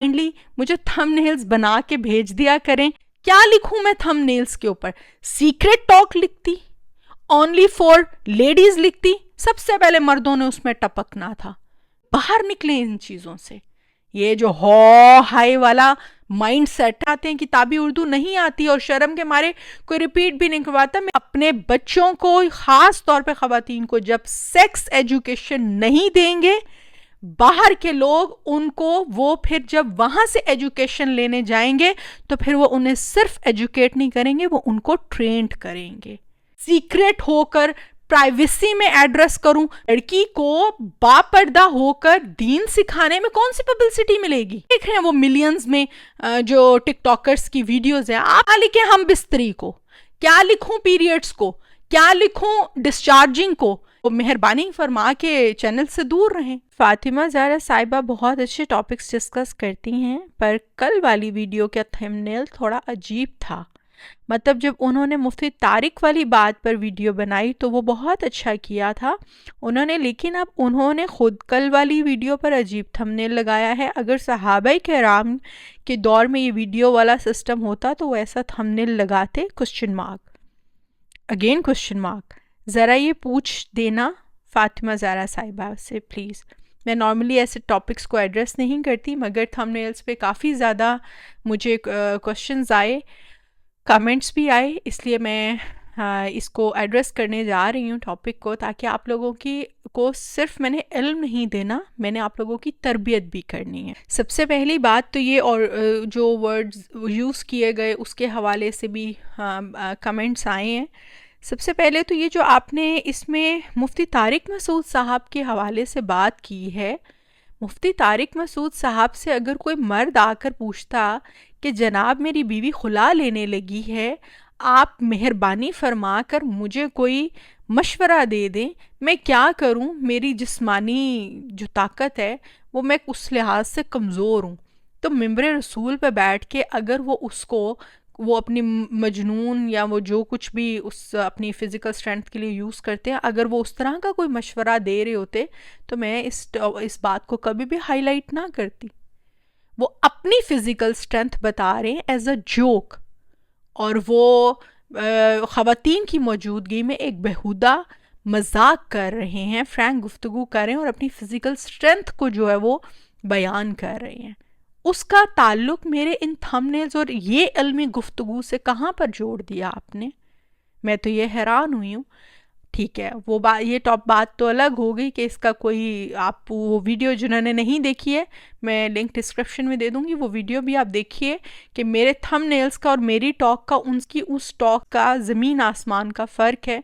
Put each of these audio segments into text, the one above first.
مجھے تھم نیلز بنا کے بھیج دیا کریں. کیا لکھوں میں تھم نیلز کے اوپر؟ سیکرٹ ٹاک لکھتی, اونلی فار لیڈیز لکھتی. سب سے پہلے مردوں نے اس میں ٹپکنا تھا. باہر نکلیں ان چیزوں سے. یہ جو ہائی والا مائنڈ سیٹ آتے ہیں, کتابی اردو نہیں آتی اور شرم کے مارے کوئی ریپیٹ بھی نہیں کرواتا. میں اپنے بچوں کو, خاص طور پہ خواتین کو, جب سیکس ایجوکیشن نہیں دیں گے باہر کے لوگ ان کو, وہ پھر جب وہاں سے ایجوکیشن لینے جائیں گے تو پھر وہ انہیں صرف ایجوکیٹ نہیں کریں گے, وہ ان کو ٹرینڈ کریں گے. سیکرٹ ہو کر پرائیویسی میں ایڈریس کروں, لڑکی کو باپردہ ہو کر دین سکھانے میں کون سی پبلسٹی ملے گی؟ دیکھ رہے ہیں وہ ملینز میں جو ٹک ٹاکرز کی ویڈیوز ہیں. آپ لکھیں ہم بستری کو, کیا لکھوں پیریڈز کو, کیا لکھوں ڈسچارجنگ کو. مہربانی فرما کے چینل سے دور رہیں. فاطمہ زہرا صاحبہ بہت اچھے ٹاپکس ڈسکس کرتی ہیں, پر کل والی ویڈیو کا تھمبنیل تھوڑا عجیب تھا. مطلب جب انہوں نے مفتی طارق والی بات پر ویڈیو بنائی تو وہ بہت اچھا کیا تھا انہوں نے, لیکن اب انہوں نے خود کل والی ویڈیو پر عجیب تھمبنیل لگایا ہے. اگر صحابہ کرام کے دور میں یہ ویڈیو والا سسٹم ہوتا تو وہ ایسا تھمبنیل لگاتے؟ Question mark again question mark. ذرا یہ پوچھ دینا فاطمہ زہرا صاحبہ سے پلیز. میں نارملی ایسے ٹاپکس کو ایڈریس نہیں کرتی, مگر تھمبنیلز پہ کافی زیادہ مجھے کوشچنز آئے, کمنٹس بھی آئے, اس لیے میں اس کو ایڈریس کرنے جا رہی ہوں ٹاپک کو, تاکہ آپ لوگوں کو صرف میں نے علم نہیں دینا, میں نے آپ لوگوں کی تربیت بھی کرنی ہے. سب سے پہلی بات تو یہ, اور جو ورڈز یوز کیے گئے اس کے حوالے سے بھی کمنٹس آئے ہیں. سب سے پہلے تو یہ جو آپ نے اس میں مفتی طارق مسعود صاحب کے حوالے سے بات کی ہے, مفتی طارق مسعود صاحب سے اگر کوئی مرد آ کر پوچھتا کہ جناب میری بیوی خلا لینے لگی ہے, آپ مہربانی فرما کر مجھے کوئی مشورہ دے دیں, میں کیا کروں, میری جسمانی جو طاقت ہے وہ میں اس لحاظ سے کمزور ہوں, تو ممبر رسول پہ بیٹھ کے اگر وہ اس کو, وہ اپنی مجنون یا وہ جو کچھ بھی اس اپنی فزیکل اسٹرینتھ کے لیے یوز کرتے ہیں, اگر وہ اس طرح کا کوئی مشورہ دے رہے ہوتے تو میں اس بات کو کبھی بھی ہائی لائٹ نہ کرتی. وہ اپنی فزیکل اسٹرینتھ بتا رہے ہیں ایز اے جوک, اور وہ خواتین کی موجودگی میں ایک بیہودہ مذاق کر رہے ہیں, فرینک گفتگو کر رہے ہیں اور اپنی فزیکل اسٹرینتھ کو جو ہے وہ بیان کر رہے ہیں. اس کا تعلق میرے ان تھمبنیلز اور یہ علمی گفتگو سے کہاں پر جوڑ دیا آپ نے؟ میں تو یہ حیران ہوئی ہوں. ٹھیک ہے, وہ یہ بات تو الگ ہو گئی کہ اس کا کوئی, آپ وہ ویڈیو جنہوں نے نہیں دیکھی ہے میں لنک ڈسکرپشن میں دے دوں گی, وہ ویڈیو بھی آپ دیکھیے کہ میرے تھم نیلز کا اور میری ٹاک کا, اس ٹاک کا زمین آسمان کا فرق ہے.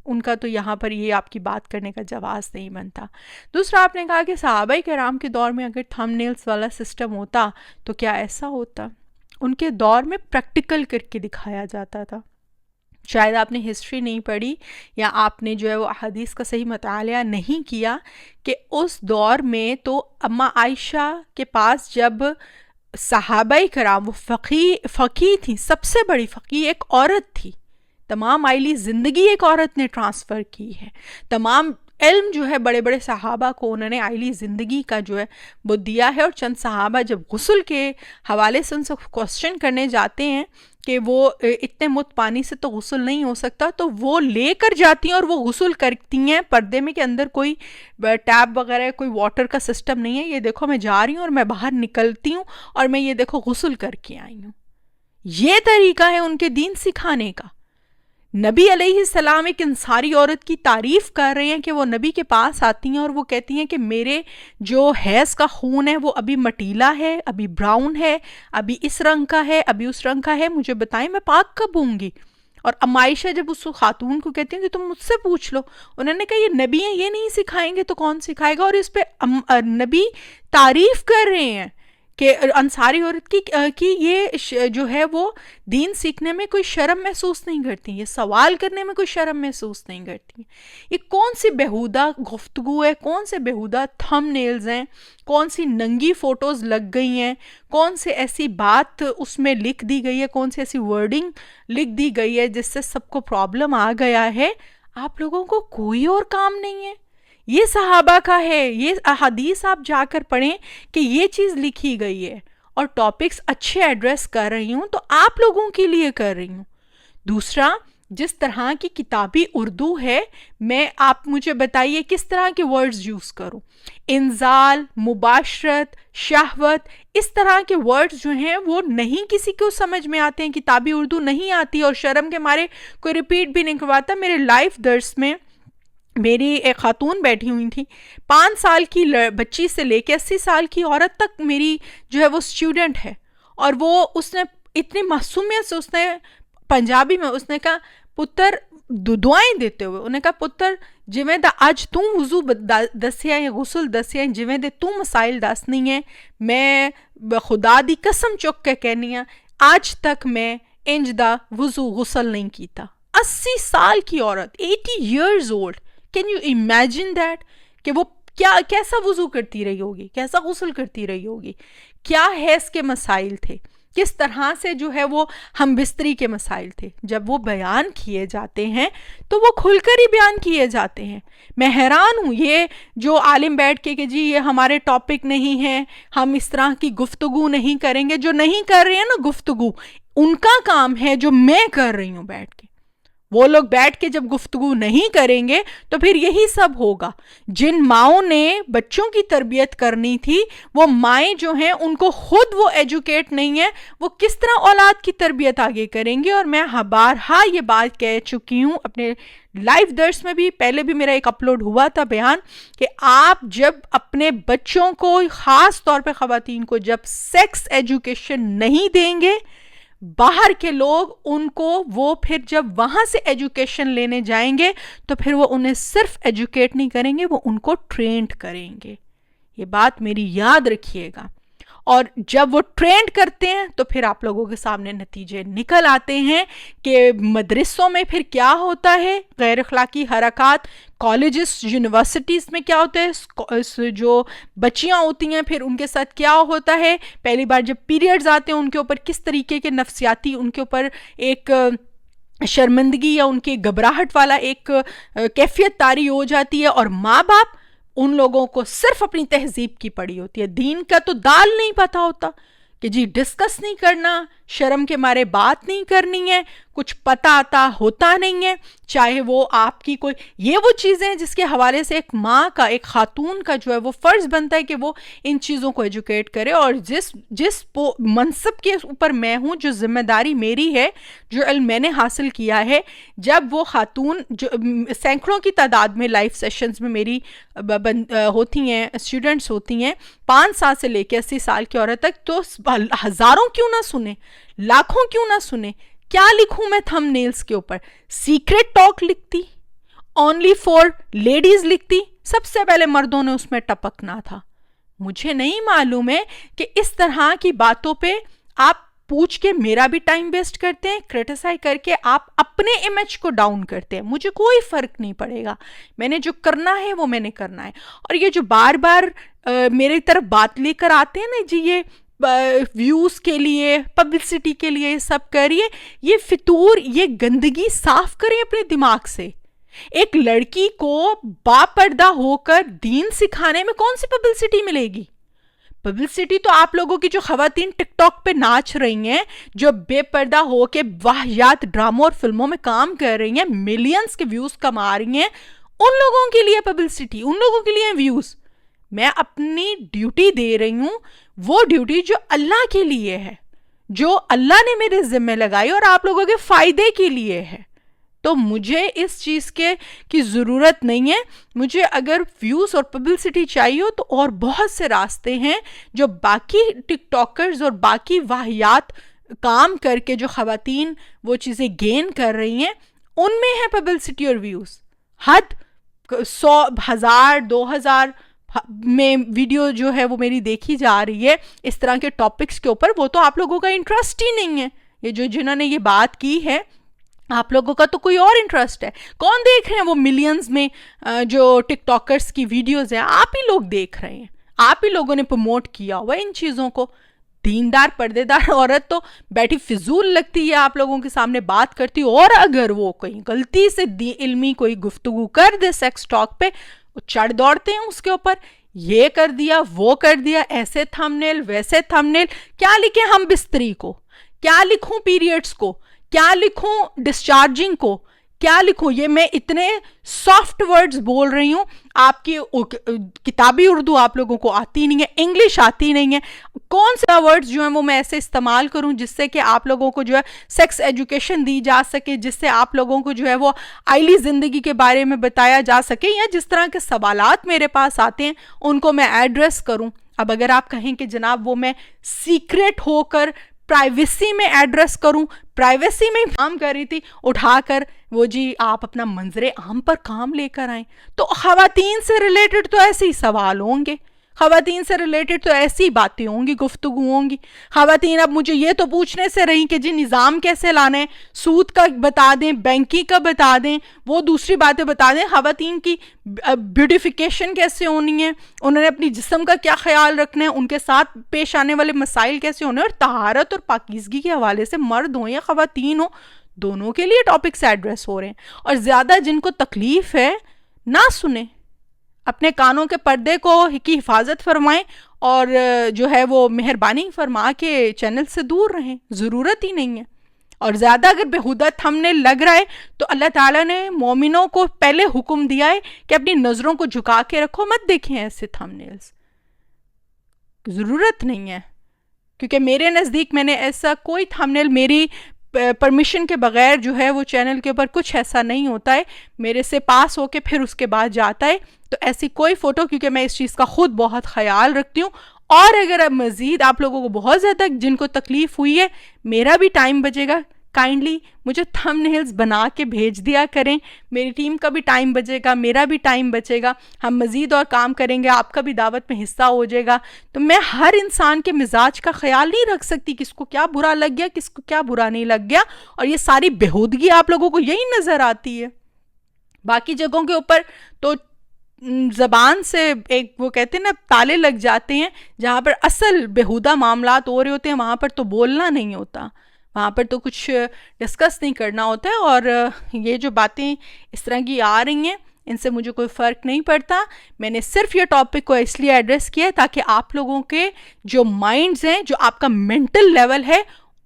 ان کا تو یہاں پر یہ آپ کی بات کرنے کا جواز نہیں بنتا. دوسرا آپ نے کہا کہ صحابہ کرام کے دور میں اگر تھم نیلز والا سسٹم ہوتا تو کیا ایسا ہوتا؟ ان کے دور میں پریکٹیکل کر کے دکھایا جاتا تھا. شاید آپ نے ہسٹری نہیں پڑھی یا آپ نے جو ہے وہ احادیث کا صحیح مطالعہ نہیں کیا کہ اس دور میں تو اما عائشہ کے پاس جب صحابہ کرام, وہ فقیہ تھیں, سب سے بڑی فقیہ ایک عورت تھی, تمام آئلی زندگی ایک عورت نے ٹرانسفر کی ہے, تمام علم جو ہے بڑے بڑے صحابہ کو انہوں نے آئلی زندگی کا جو ہے وہ دیا ہے. اور چند صحابہ جب غسل کے حوالے سے ان سے کوسچن کرنے جاتے ہیں کہ وہ اتنے مت پانی سے تو غسل نہیں ہو سکتا, تو وہ لے کر جاتی ہیں اور وہ غسل کرتی ہیں پردے میں, کے اندر کوئی ٹیپ وغیرہ کوئی واٹر کا سسٹم نہیں ہے. یہ دیکھو میں جا رہی ہوں اور میں باہر نکلتی ہوں اور میں یہ دیکھو غسل کر کے آئی ہوں. یہ طریقہ ہے ان کے دین سکھانے کا. نبی علیہ السلام ایک انصاری عورت کی تعریف کر رہے ہیں کہ وہ نبی کے پاس آتی ہیں اور وہ کہتی ہیں کہ میرے جو حیض کا خون ہے وہ ابھی مٹیلا ہے, ابھی براؤن ہے, ابھی اس رنگ کا ہے, ابھی اس رنگ کا ہے, مجھے بتائیں میں پاک کب ہوں گی. اور ام عائشہ جب اس خاتون کو کہتی ہیں کہ تم مجھ سے پوچھ لو, انہوں نے کہا یہ نبی ہیں, یہ نہیں سکھائیں گے تو کون سکھائے گا. اور اس پہ نبی تعریف کر رہے ہیں کہ انصاری عورت کی یہ جو ہے وہ دین سیکھنے میں کوئی شرم محسوس نہیں کرتی, یہ سوال کرنے میں کوئی شرم محسوس نہیں کرتی. یہ کون سی بیہودہ گفتگو ہے, کون سے بیہودہ تھم نیلز ہیں, کون سی ننگی فوٹوز لگ گئی ہیں, کون سے ایسی بات اس میں لکھ دی گئی ہے, کون سی ایسی ورڈنگ لکھ دی گئی ہے جس سے سب کو پرابلم آ گیا ہے. آپ لوگوں کو کوئی اور کام نہیں ہے؟ یہ صحابہ کا ہے, یہ احادیث آپ جا کر پڑھیں کہ یہ چیز لکھی گئی ہے, اور ٹاپکس اچھے ایڈریس کر رہی ہوں تو آپ لوگوں کے لیے کر رہی ہوں. دوسرا, جس طرح کی کتابی اردو ہے, آپ مجھے بتائیے کس طرح کے ورڈز یوز کروں. انزال, مباشرت, شہوت, اس طرح کے ورڈز جو ہیں وہ نہیں کسی کو سمجھ میں آتے ہیں, کتابی اردو نہیں آتی, اور شرم کے مارے کوئی ریپیٹ بھی نہیں کرواتا. میرے لائف درس میں میری ایک خاتون بیٹھی ہوئی تھی, 5 سال کی بچی سے لے کے 80 سال کی عورت تک میری جو ہے وہ اسٹوڈنٹ ہے, اور اس نے اتنی معصومیت سے, اس نے پنجابی میں اس نے کہا پتر دعائیں دیتے ہوئے, انہوں نے کہا پتر جویں دا اج تو وضو دسیا یا غسل دسیا, جویں دے تو مسائل دسنی ہے, میں خدا دی قسم چک کے کہنی ہاں آج تک میں انج دا وضو غسل نہیں کیتا. 80 سال کی عورت, 80 years old. Can you imagine that کہ وہ کیسا وضو کرتی رہی ہوگی, کیسا غسل کرتی رہی ہوگی, کیا حیض کے مسائل تھے, کس طرح سے جو ہے وہ ہم بستری کے مسائل تھے. جب وہ بیان کیے جاتے ہیں تو وہ کھل کر ہی بیان کیے جاتے ہیں. میں حیران ہوں, یہ جو عالم بیٹھ کے کہ جی یہ ہمارے ٹاپک نہیں ہے, ہم اس طرح کی گفتگو نہیں کریں گے, جو نہیں کر رہے ہیں نا گفتگو, ان کا کام ہے جو میں کر رہی ہوں بیٹھ کے. وہ لوگ بیٹھ کے جب گفتگو نہیں کریں گے تو پھر یہی سب ہوگا. جن ماؤں نے بچوں کی تربیت کرنی تھی, وہ مائیں جو ہیں ان کو خود وہ ایجوکیٹ نہیں ہے, وہ کس طرح اولاد کی تربیت آگے کریں گے. اور میں بارہا یہ بات کہہ چکی ہوں اپنے لائف درس میں بھی, پہلے بھی میرا ایک اپلوڈ ہوا تھا بیان, کہ آپ جب اپنے بچوں کو, خاص طور پہ خواتین کو, جب سیکس ایجوکیشن نہیں دیں گے, باہر کے لوگ ان کو وہ پھر جب وہاں سے ایجوکیشن لینے جائیں گے تو پھر وہ انہیں صرف ایجوکیٹ نہیں کریں گے, وہ ان کو ٹرینڈ کریں گے. یہ بات میری یاد رکھیے گا. اور جب وہ ٹرینڈ کرتے ہیں تو پھر آپ لوگوں کے سامنے نتیجے نکل آتے ہیں کہ مدرسوں میں پھر کیا ہوتا ہے, غیر اخلاقی حرکات, کالجز یونیورسٹیز میں کیا ہوتا ہے, جو بچیاں ہوتی ہیں پھر ان کے ساتھ کیا ہوتا ہے, پہلی بار جب پیریڈز آتے ہیں ان کے اوپر کس طریقے کے نفسیاتی ان کے اوپر ایک شرمندگی یا ان کی گھبراہٹ والا ایک کیفیت طاری ہو جاتی ہے. اور ماں باپ ان لوگوں کو صرف اپنی تہذیب کی پڑی ہوتی ہے, دین کا تو دال نہیں پتہ ہوتا کہ جی ڈسکس نہیں کرنا, شرم کے مارے بات نہیں کرنی ہے, کچھ پتہ آتا ہوتا نہیں ہے, چاہے وہ آپ کی کوئی, یہ وہ چیزیں ہیں جس کے حوالے سے ایک ماں کا, ایک خاتون کا جو ہے وہ فرض بنتا ہے کہ وہ ان چیزوں کو ایجوکیٹ کرے. اور جس منصب کے اوپر میں ہوں, جو ذمہ داری میری ہے, جو علم میں نے حاصل کیا ہے, جب وہ خاتون جو سینکڑوں کی تعداد میں لائف سیشنز میں میری ہوتی ہیں, اسٹوڈنٹس ہوتی ہیں, 5 سال سے لے کے 80 سال کی عورت تک, تو ہزاروں کیوں نہ سنیں, لاکھوں کیوں نہ سنیں. کیا لکھوں میں تھم نیلز کے اوپر؟ سیکرٹ ٹاک لکھتی, اونلی فار لیڈیز لکھتی, سب سے پہلے مردوں نے اس میں ٹپکنا تھا. مجھے نہیں معلوم ہے کہ اس طرح کی باتوں پہ آپ پوچھ کے میرا بھی ٹائم ویسٹ کرتے ہیں, کرٹیسائز کر کے آپ اپنے امیج کو ڈاؤن کرتے ہیں. مجھے کوئی فرق نہیں پڑے گا, میں نے جو کرنا ہے وہ میں نے کرنا ہے. اور یہ جو بار بار میری طرف بات لے کر آتے ہیں نا جی, یہ ویوز کے لیے, پبلسٹی کے لیے سب کریے, یہ فطور, یہ گندگی صاف کریں اپنے دماغ سے. ایک لڑکی کو باپردہ ہو کر دین سکھانے میں کون سی پبلسٹی ملے گی؟ پبلسٹی تو آپ لوگوں کی جو خواتین ٹک ٹاک پہ ناچ رہی ہیں, جو بے پردہ ہو کے واہیات ڈراموں اور فلموں میں کام کر رہی ہیں, ملینز کے ویوز کما رہی ہیں, ان لوگوں کے لیے پبلسٹی, ان لوگوں کے لیے ویوز. میں اپنی ڈیوٹی دے رہی ہوں, وہ ڈیوٹی جو اللہ کے لیے ہے, جو اللہ نے میرے ذمہ لگائی اور آپ لوگوں کے فائدے کے لیے ہے. تو مجھے اس چیز کی ضرورت نہیں ہے. مجھے اگر ویوز اور پبلسٹی چاہیے ہو تو اور بہت سے راستے ہیں جو باقی ٹک ٹاکرز اور باقی واہیات کام کر کے جو خواتین وہ چیزیں گین کر رہی ہیں, ان میں ہے پبلسٹی اور ویوز. حد 100 1000 2000 میں ویڈیو جو ہے وہ میری دیکھی جا رہی ہے اس طرح کے ٹاپکس کے اوپر, وہ تو آپ لوگوں کا انٹرسٹ ہی نہیں ہے. یہ جنہوں نے یہ بات کی ہے, آپ لوگوں کا تو کوئی اور انٹرسٹ ہے. کون دیکھ رہے ہیں وہ ملینز میں جو ٹک ٹاکرز کی ویڈیوز ہیں؟ آپ ہی لوگ دیکھ رہے ہیں, آپ ہی لوگوں نے پروموٹ کیا ہوا ان چیزوں کو. دیندار پردے دار عورت تو بیٹھی فضول لگتی ہے آپ لوگوں کے سامنے بات کرتی, اور اگر وہ کہیں غلطی سے علمی کوئی گفتگو کر دے سیکس ٹاک پہ, وہ چڑھ دوڑتے ہیں اس کے اوپر. یہ کر دیا وہ کر دیا, ایسے تھمبنیل ویسے تھمبنیل. کیا لکھیں ہم بستری کو, کیا لکھوں پیریڈز کو, کیا لکھوں ڈسچارجنگ کو, کیا لکھوں؟ یہ میں اتنے سافٹ ورڈز بول رہی ہوں, آپ کی کتابی اردو آپ لوگوں کو آتی نہیں ہے, انگلش آتی نہیں ہے. کون سے ورڈز جو ہیں وہ میں ایسے استعمال کروں جس سے کہ آپ لوگوں کو جو ہے سیکس ایجوکیشن دی جا سکے, جس سے آپ لوگوں کو جو ہے وہ آئلی زندگی کے بارے میں بتایا جا سکے, یا جس طرح کے سوالات میرے پاس آتے ہیں ان کو میں ایڈریس کروں. اب اگر آپ کہیں کہ جناب وہ میں سیکریٹ ہو کر پرائیویسی میں ایڈریس کروں, پرائیویسی میں کام کر رہی تھی, اٹھا کر وہ جی آپ اپنا منظر عام پر کام لے کر آئیں, تو خواتین سے ریلیٹڈ تو ایسے ہی سوال ہوں گے, خواتین سے ریلیٹڈ تو ایسی باتیں ہوں گی, گفتگو ہوں گی. خواتین اب مجھے یہ تو پوچھنے سے رہیں کہ جی نظام کیسے لانا ہے, سود کا بتا دیں, بینکی کا بتا دیں, وہ دوسری باتیں بتا دیں, خواتین کی بیوٹیفیکیشن کیسے ہونی ہے, انہوں نے اپنی جسم کا کیا خیال رکھنا ہے, ان کے ساتھ پیش آنے والے مسائل کیسے ہونے, اور طہارت اور پاکیزگی کے حوالے سے مرد ہوں یا خواتین ہوں دونوں کے لیے ٹاپکس ایڈریس ہو رہے ہیں. اور زیادہ جن کو تکلیف ہے نہ سنیں, اپنے کانوں کے پردے کی حفاظت فرمائیں, اور جو ہے وہ مہربانی فرما کے چینل سے دور رہیں, ضرورت ہی نہیں ہے. اور زیادہ اگر بےہودہ تھمبنیل لگ رہا ہے تو اللہ تعالیٰ نے مومنوں کو پہلے حکم دیا ہے کہ اپنی نظروں کو جھکا کے رکھو, مت دیکھیں ایسے تھمبنیلز, ضرورت نہیں ہے. کیونکہ میرے نزدیک میں نے ایسا کوئی تھمبنیل میری پرمیشن کے بغیر جو ہے وہ چینل کے اوپر کچھ ایسا نہیں ہوتا ہے, میرے سے پاس ہو کے پھر اس کے بعد جاتا ہے. تو ایسی کوئی فوٹو, کیونکہ میں اس چیز کا خود بہت خیال رکھتی ہوں. اور اگر اب مزید آپ لوگوں کو بہت زیادہ جن کو تکلیف ہوئی ہے, میرا بھی ٹائم بچے گا, کائنڈلی مجھے تھمبنیلز بنا کے بھیج دیا کریں, میری ٹیم کا بھی ٹائم بچے گا, میرا بھی ٹائم بچے گا, ہم مزید اور کام کریں گے, آپ کا بھی دعوت میں حصہ ہو جائے گا. تو میں ہر انسان کے مزاج کا خیال نہیں رکھ سکتی, کس کو کیا برا لگ گیا, کس کو کیا برا نہیں لگ گیا, اور یہ ساری بےہودگی آپ لوگوں کو یہی نظر آتی ہے. باقی جگہوں کے اوپر تو زبان سے ایک وہ کہتے ہیں نا تالے لگ جاتے ہیں, جہاں پر اصل بےہودہ معاملات ہو رہے ہوتے ہیں وہاں پر تو بولنا نہیں ہوتا, وہاں پر تو کچھ ڈسکس نہیں کرنا ہوتا ہے. اور یہ جو باتیں اس طرح کی آ رہی ہیں ان سے مجھے کوئی فرق نہیں پڑتا. میں نے صرف یہ ٹاپک کو اس لیے ایڈریس کیا ہے تاکہ آپ لوگوں کے جو مائنڈز ہیں, جو آپ کا مینٹل لیول ہے,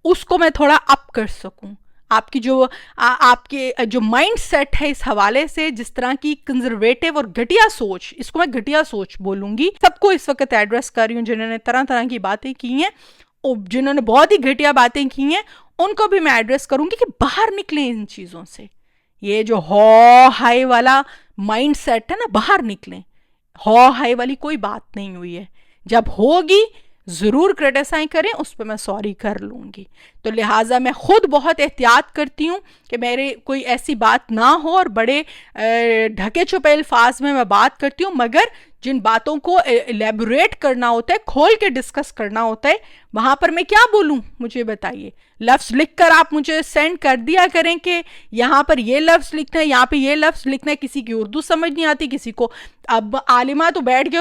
اس کو میں تھوڑا اپ کر سکوں. آپ کی جو مائنڈ سیٹ ہے اس حوالے سے, جس طرح کی کنزرویٹو اور گھٹیا سوچ, اس کو میں گھٹیا سوچ بولوں گی, سب کو اس وقت ایڈریس کر رہی ہوں جنہوں نے طرح طرح کی باتیں کی ہیں, جنہوں نے بہت ہی گھٹیا باتیں کی ہیں, ان کو بھی میں ایڈریس کروں گی کہ باہر نکلیں ان چیزوں سے. یہ جو ہائی والا مائنڈ سیٹ ہے نا, باہر نکلیں. ہائی والی کوئی بات نہیں ہوئی ہے, جب ہوگی ضرور کرٹیسائز کریں, اس پہ میں سوری کر لوں گی. تو لہٰذا میں خود بہت احتیاط کرتی ہوں کہ میرے کوئی ایسی بات نہ ہو, اور بڑے ڈھکے چھپے الفاظ میں بات کرتی ہوں, مگر جن باتوں کو ایلیبوریٹ کرنا ہوتا ہے, کھول کے ڈسکس کرنا ہوتا ہے, وہاں پر میں کیا بولوں مجھے بتائیے. لفظ لکھ کر آپ مجھے سینڈ کر دیا کریں کہ یہاں پر یہ لفظ لکھنا ہے, یہاں پہ یہ لفظ لکھنا ہے. کسی کی اردو سمجھ نہیں آتی, کسی کو, اب عالمہ تو بیٹھ کے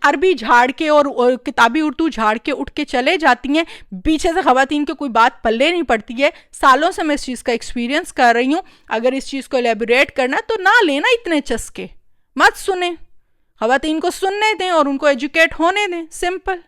عربی جھاڑ کے اور کتابی اردو جھاڑ کے اٹھ کے چلے جاتی ہیں, پیچھے سے خواتین کے کوئی بات پلے نہیں پڑتی ہے. سالوں سے میں اس چیز کا ایکسپیرینس کر رہی ہوں. اگر اس چیز کو ایلیبوریٹ کرنا تو نہ لینا اتنے چسکے, مت سنیں, خواتین کو سننے دیں اور ان کو ایجوکیٹ ہونے دیں, سمپل.